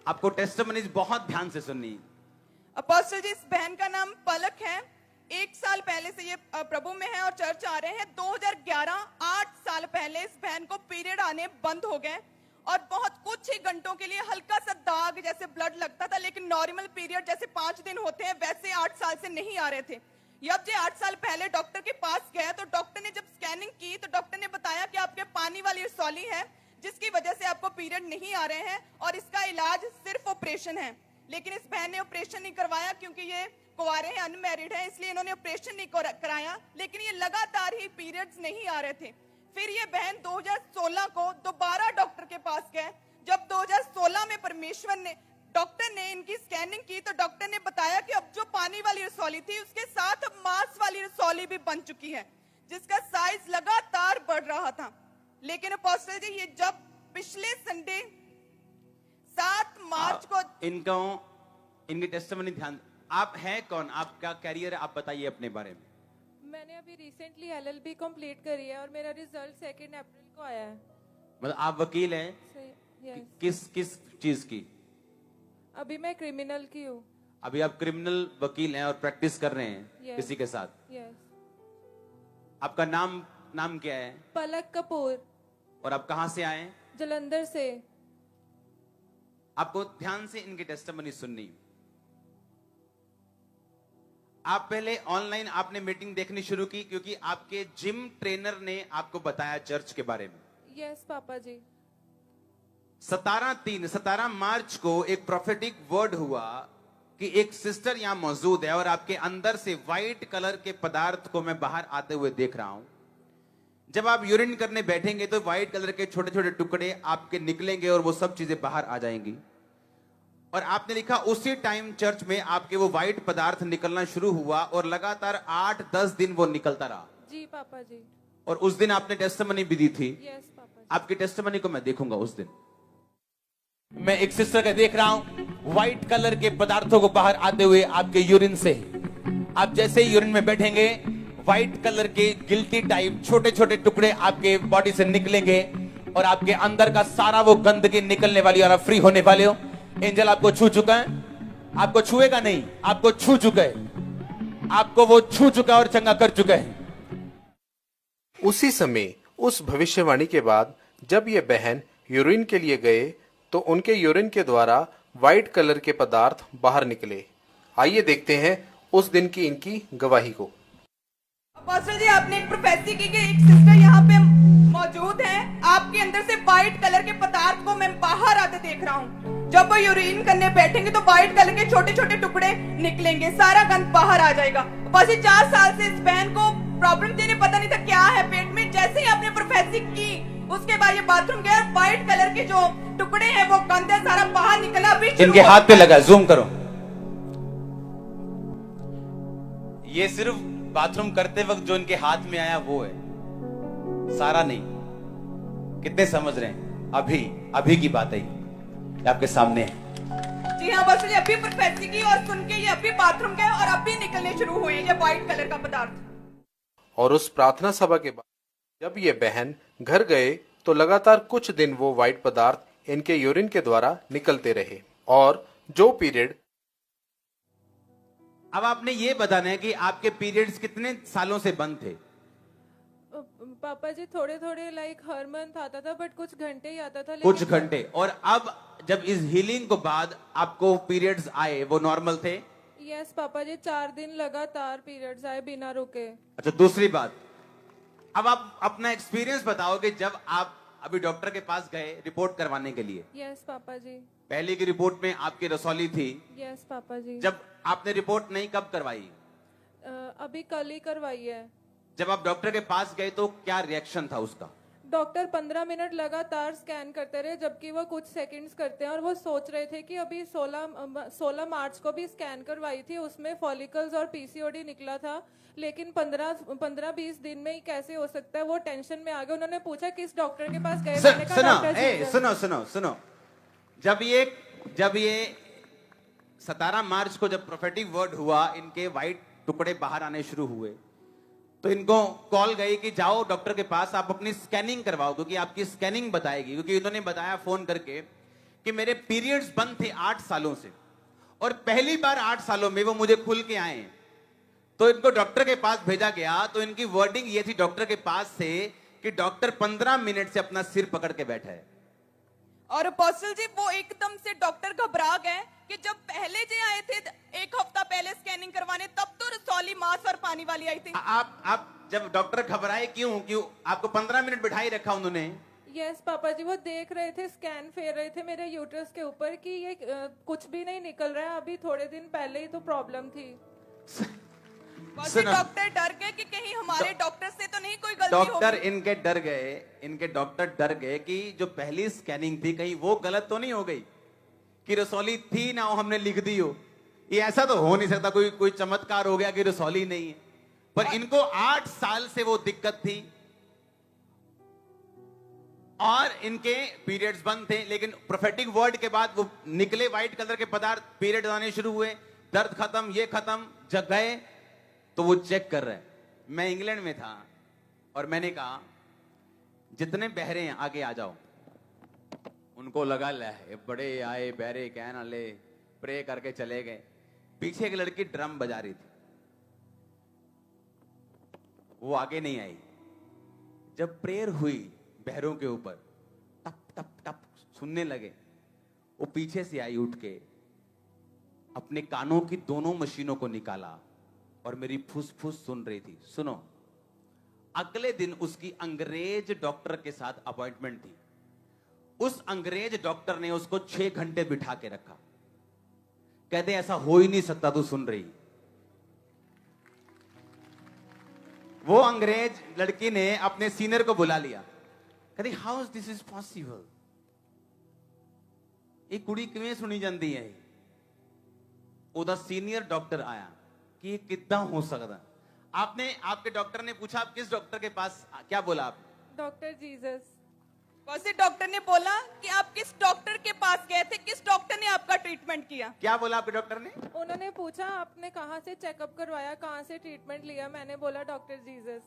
आपको टेस्टिमनीज बहुत ध्यान से सुननी। अपोस्टल जी, इस बहन का नाम पलक है। 1 साल पहले से ये प्रभु में है और चर्च आ रहे हैं। 2011 8 साल पहले इस बहन को पीरियड आने बंद हो गए और बहुत कुछ ही घंटों के लिए हल्का सा दाग जैसे ब्लड लगता था, लेकिन नॉर्मल पीरियड जैसे 5 दिन होते हैं वैसे 8 साल से नहीं आ रहे थे। जब ये 8 साल पहले डॉक्टर के पास गए तो डॉक्टर ने जब स्कैनिंग की तो डॉक्टर ने बताया कि आपके पानी वाली रसौली है जिसकी वजह से आपको पीरियड नहीं आ रहे हैं और इसका इलाज सिर्फ ऑपरेशन है। लेकिन इस बहन ने ऑपरेशन नहीं करवाया क्योंकि ये कुंवारे हैं, अनमैरिड है, इसलिए इन्होंने ऑपरेशन नहीं कराया। लेकिन ये लगातार ही पीरियड्स नहीं आ रहे थे। फिर ये बहन 2016 को दोबारा डॉक्टर के पास गए। जब 2016 में परमेश्वर ने डॉक्टर ने इनकी स्कैनिंग की तो डॉक्टर ने बताया कि अब जो पानी वाली रसौली थी उसके साथ अब मांस वाली रसौली भी बन चुकी है जिसका साइज लगातार बढ़ रहा था। लेकिन अपोस्टल जी, ये जब पिछले संडे 7 मार्च को इनकी टेस्टिमनी ध्यान। आप हैं कौन, आपका कैरियर आप बताइए अपने बारे में। मैंने अभी रिसेंटली LLB कंप्लीट करी है और मेरा रिजल्ट 2 अप्रैल को आया है। मतलब आप वकील हैं? यस। किस चीज की? अभी मैं क्रिमिनल की हूँ। अभी आप क्रिमिनल वकील हैं और प्रैक्टिस कर रहे हैं Yes. किसी के साथ? यस। आपका नाम क्या है? पलक कपूर। और आप कहां से आए? जलंधर से। आपको ध्यान से इनकी टेस्टिमनी सुननी। आप पहले ऑनलाइन आपने मीटिंग देखनी शुरू की क्योंकि आपके जिम ट्रेनर ने आपको बताया चर्च के बारे में। यस पापा जी। 17 मार्च को एक प्रोफेटिक वर्ड हुआ कि एक सिस्टर यहां मौजूद है और आपके अंदर से व्हाइट कलर के पदार्थ को मैं बाहर आते हुए देख रहा हूं। जब आप यूरिन करने बैठेंगे तो व्हाइट कलर के छोटे छोटे टुकड़े आपके निकलेंगे और वो सब चीजें बाहर आ जाएंगी। और आपने लिखा उसी टाइम चर्च में आपके वो व्हाइट पदार्थ निकलना शुरू हुआ और लगातार 8-10 दिन वो निकलता रहा। जी पापा जी। और उस दिन आपने टेस्टिमनी भी दी थी। यस पापा जी। आपकी टेस्टिमनी को मैं देखूंगा उस दिन। मैं एक सिस्टर का देख रहा हूं व्हाइट कलर के पदार्थों को बाहर आते हुए आपके यूरिन से। आप जैसे ही यूरिन में बैठेंगे व्हाइट कलर के गिल्टी टाइप छोटे छोटे टुकड़े आपके बॉडी से निकलेंगे और आपके अंदर का सारा वो गंदगी निकलने वाली और आप फ्री होने वाले हो। एंजल आपको छू चुका है, आपको छुएगा नहीं, आपको छू चुका है, आपको वो छू चुका और चंगा कर चुका है। उसी समय उस भविष्यवाणी के बाद जब ये बहन यूरिन के लिए गए तो उनके यूरिन के द्वारा व्हाइट कलर के पदार्थ बाहर निकले। आइए देखते हैं उस दिन की इनकी गवाही को। अपोस्टल जी, आपने एक प्रोफेसी की कि एक सिस्टर यहाँ पे मौजूद है, आपके अंदर से व्हाइट कलर के पदार्थ को मैं बाहर आते देख रहा हूँ। जब वो यूरिन करने बैठेंगे तो व्हाइट कलर के छोटे छोटे टुकड़े निकलेंगे, सारा गंद बाहर आ जाएगा। अपोस्टल, 4 साल से इस बहन को प्रॉब्लम थी, पता नहीं था क्या है पेट में। जैसे ही आपने प्रोफेसी की उसके बाद ये बाथरूम गया, व्हाइट कलर के जो टुकड़े हैं वो गंद है सारा बाहर निकला। अभी इनके हाथ पे लगा, जूम करो। ये सिर्फ बाथरूम करते वक्त जो इनके हाथ में आया वो है, सारा नहीं। कितने समझ रहे हैं? अभी की बात है, आपके सामने है। जी हाँ, बस ये अभी प्रोफेसी की और सुन के ये अभी बाथरूम गए और अभी निकलने शुरू हुए ये व्हाइट कलर का पदार्थ। और उस प्रार्थना सभा के बाद जब ये बहन घर गए तो लगातार कुछ दिन वो व्हाइट पदार्थ इनके यूरिन के द्वारा निकलते रहे और जो पीरियड। अब आपने ये बताना है कि आपके पीरियड्स कितने सालों से बंद थे? पापा जी थोड़े थोड़े लाइक हर मंथ आता था बट कुछ घंटे ही आता था। कुछ घंटे। और अब जब इस हीलिंग को बाद आपको पीरियड्स आए वो नॉर्मल थे? यस पापा जी, 4 दिन लगातार पीरियड्स आए बिना रुके। अच्छा, दूसरी बात, अब आप अपना एक्सपीरियंस बताओ कि जब आप अभी डॉक्टर के पास गए रिपोर्ट करवाने के लिए। यस पापा जी। पहले की रिपोर्ट में आपकी रसौली थी। यस पापा जी। जब आपने रिपोर्ट नहीं कब करवाई? अभी कल ही करवाई है। जब आप डॉक्टर के पास गए तो क्या रिएक्शन था उसका? डॉक्टर 15 मिनट लगातार स्कैन करते रहे जबकि वो कुछ सेकंड्स करते हैं और वो सोच रहे थे कि अभी 16 मार्च को भी स्कैन करवाई थी, उसमें फॉलिकल्स और PCOD निकला था, लेकिन 15-20 दिन में ही कैसे हो सकता है, वो टेंशन में आ गए। उन्होंने पूछा किस डॉक्टर के पास गए। सुनो, जब ये 17 मार्च को जब प्रोफेटिक वर्ड हुआ, इनके व्हाइट टुकड़े बाहर आने शुरू हुए तो इनको कॉल गई कि जाओ डॉक्टर के पास, आप अपनी स्कैनिंग करवाओ क्योंकि आपकी स्कैनिंग बताएगी। क्योंकि इन्होंने बताया फोन करके कि मेरे पीरियड्स बंद थे 8 सालों से, और पहली बार 8 सालों में वो मुझे खुल के आए। तो इनको डॉक्टर के पास भेजा गया, तो इनकी वर्डिंग ये थी डॉक्टर के पास से कि डॉक्टर 15 मिनट से अपना सिर पकड़ के बैठा है। और अपोस्टल जी वो एकदम से डॉक्टर घबरा गए कि जब पहले जे आए थे 1 हफ्ता पहले स्कैनिंग करवाने, तब तो रसौली मांस और पानी वाली आई थी। आप जब डॉक्टर घबराए क्यों आपको 15 मिनट बिठा ही रखा उन्होंने? यस पापा जी, वो देख रहे थे, स्कैन फेर रहे थे मेरे यूट्रस के ऊपर कि ये कुछ भी नहीं निकल रहा है, अभी थोड़े दिन पहले ही तो प्रॉब्लम थी। डॉक्टर डर गए कि कहीं हमारे डॉक्टर से तो नहीं कोई गलती डॉक्टर होगी। इनके डॉक्टर डर गए कि जो पहली स्कैनिंग थी कहीं वो गलत तो नहीं हो गई, कि रसौली थी ना, वो हमने लिख दी हो। ये ऐसा तो हो नहीं सकता, कोई चमत्कार हो गया कि रसौली नहीं है। पर इनको 8 साल से वो दिक्कत थी और इनके पीरियड्स बंद थे, लेकिन प्रोफेटिक वर्ड के बाद वो निकले व्हाइट कलर के पदार्थ, पीरियड आने शुरू हुए, दर्द खत्म, ये खत्म। जब गए तो वो चेक कर रहे हैं। मैं इंग्लैंड में था और मैंने कहा जितने बहरे हैं आगे आ जाओ। उनको लगा ले बड़े आए बहरे कहना ले, प्रे करके चले गए। पीछे एक लड़की ड्रम बजा रही थी, वो आगे नहीं आई। जब प्रेयर हुई बहरों के ऊपर, टप टप टप सुनने लगे, वो पीछे से आई उठ के, अपने कानों की दोनों मशीनों को निकाला और मेरी फुसफुस सुन रही थी। सुनो, अगले दिन उसकी अंग्रेज डॉक्टर के साथ अपॉइंटमेंट थी। उस अंग्रेज डॉक्टर ने उसको 6 घंटे बिठा के रखा। कहते ऐसा हो ही नहीं सकता, तू सुन रही। वो अंग्रेज लड़की ने अपने सीनियर को बुला लिया। कहती how is this is possible, ये कुड़ी किवें सुनी जाती है। ਉਹਦਾ सीनियर डॉक्टर आया कि ये कितना हो सकता। आपके डॉक्टर ने पूछा आप किस डॉक्टर के पास, क्या बोला आप? Doctor Jesus. वैसे डॉक्टर ने बोला कि आप किस डॉक्टर के पास गए थे, किस डॉक्टर ने आपका ट्रीटमेंट किया? क्या बोला आपके डॉक्टर ने? उन्होंने पूछा आपने कहाँ से चेकअप करवाया, कहाँ से ट्रीटमेंट लिया? मैंने बोला डॉक्टर जीसस।